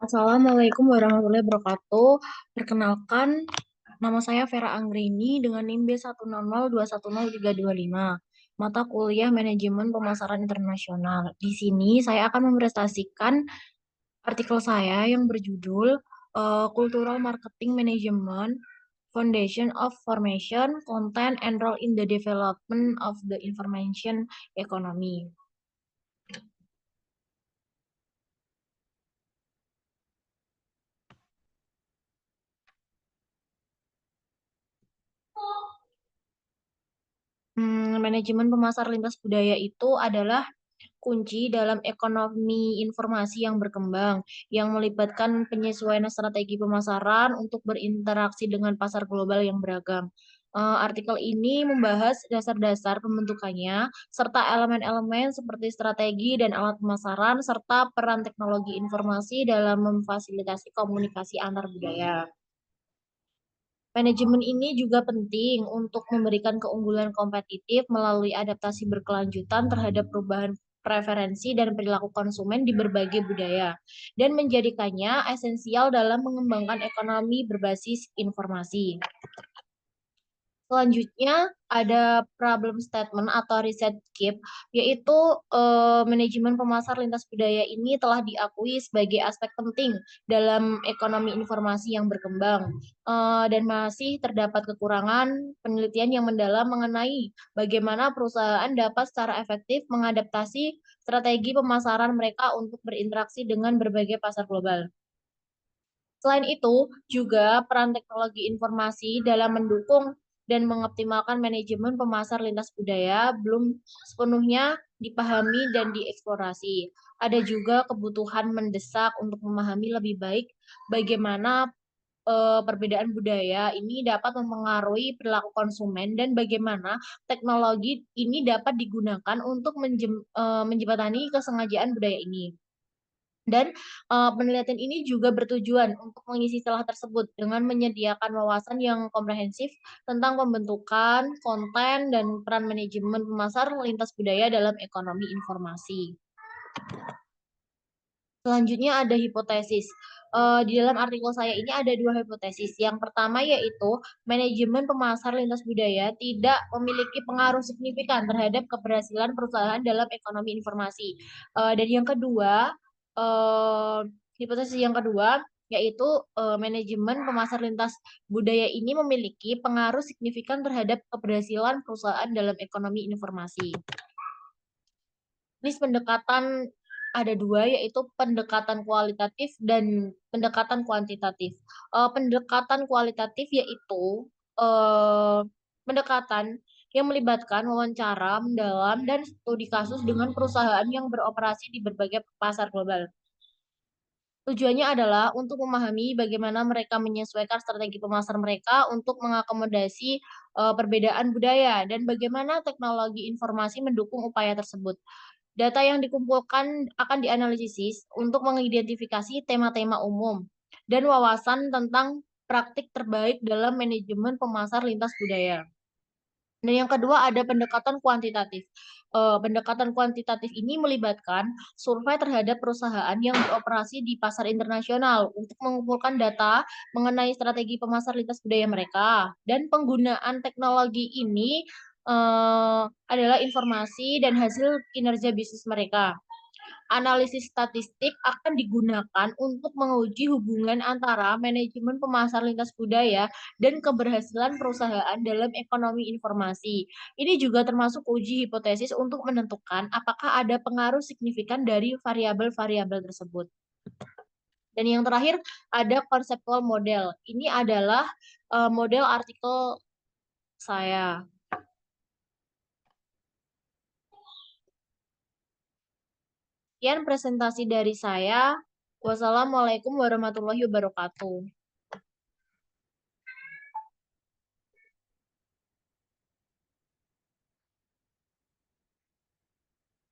Assalamualaikum warahmatullahi wabarakatuh. Perkenalkan, nama saya Vera Anggrini dengan NIM B100210325. Mata kuliah Manajemen Pemasaran Internasional. Di sini saya akan mempresentasikan artikel saya yang berjudul Cultural Marketing Management, Foundation of Formation, Content, and Role in the Development of the Information Economy. Manajemen pemasar lintas budaya itu adalah kunci dalam ekonomi informasi yang berkembang, yang melibatkan penyesuaian strategi pemasaran untuk berinteraksi dengan pasar global yang beragam. Artikel ini membahas dasar-dasar pembentukannya, serta elemen-elemen seperti strategi dan alat pemasaran, serta peran teknologi informasi dalam memfasilitasi komunikasi antar budaya. Manajemen ini juga penting untuk memberikan keunggulan kompetitif melalui adaptasi berkelanjutan terhadap perubahan preferensi dan perilaku konsumen di berbagai budaya, dan menjadikannya esensial dalam mengembangkan ekonomi berbasis informasi. Selanjutnya ada problem statement atau reset gap, yaitu manajemen pemasar lintas budaya ini telah diakui sebagai aspek penting dalam ekonomi informasi yang berkembang, dan masih terdapat kekurangan penelitian yang mendalam mengenai bagaimana perusahaan dapat secara efektif mengadaptasi strategi pemasaran mereka untuk berinteraksi dengan berbagai pasar global. Selain itu, juga peran teknologi informasi dalam mendukung dan mengoptimalkan manajemen pemasar lintas budaya belum sepenuhnya dipahami dan dieksplorasi. Ada juga kebutuhan mendesak untuk memahami lebih baik bagaimana perbedaan budaya ini dapat mempengaruhi perilaku konsumen dan bagaimana teknologi ini dapat digunakan untuk menjembatani kesengajaan budaya ini. Dan penelitian ini juga bertujuan untuk mengisi celah tersebut dengan menyediakan wawasan yang komprehensif tentang pembentukan, konten, dan peran manajemen pemasar lintas budaya dalam ekonomi informasi. Selanjutnya ada hipotesis. Di dalam artikel saya ini ada dua hipotesis. Yang pertama yaitu manajemen pemasar lintas budaya tidak memiliki pengaruh signifikan terhadap keberhasilan perusahaan dalam ekonomi informasi. Dan yang kedua, eh, hipotesis yang kedua yaitu manajemen pemasar lintas budaya ini memiliki pengaruh signifikan terhadap keberhasilan perusahaan dalam ekonomi informasi. Ini pendekatan ada dua, yaitu pendekatan kualitatif dan pendekatan kuantitatif. Pendekatan kualitatif yaitu eh, pendekatan yang melibatkan wawancara mendalam dan studi kasus dengan perusahaan yang beroperasi di berbagai pasar global. Tujuannya adalah untuk memahami bagaimana mereka menyesuaikan strategi pemasar mereka untuk mengakomodasi perbedaan budaya dan bagaimana teknologi informasi mendukung upaya tersebut. Data yang dikumpulkan akan dianalisis untuk mengidentifikasi tema-tema umum dan wawasan tentang praktik terbaik dalam manajemen pemasar lintas budaya. Dan yang kedua ada pendekatan kuantitatif. Pendekatan kuantitatif ini melibatkan survei terhadap perusahaan yang beroperasi di pasar internasional untuk mengumpulkan data mengenai strategi pemasar lintas budaya mereka. Dan penggunaan teknologi ini adalah informasi dan hasil kinerja bisnis mereka. Analisis statistik akan digunakan untuk menguji hubungan antara manajemen pemasar lintas budaya dan keberhasilan perusahaan dalam ekonomi informasi. Ini juga termasuk uji hipotesis untuk menentukan apakah ada pengaruh signifikan dari variabel-variabel tersebut. Dan yang terakhir ada konseptual model. Ini adalah model artikel saya. Sekian presentasi dari saya. Wassalamualaikum warahmatullahi wabarakatuh.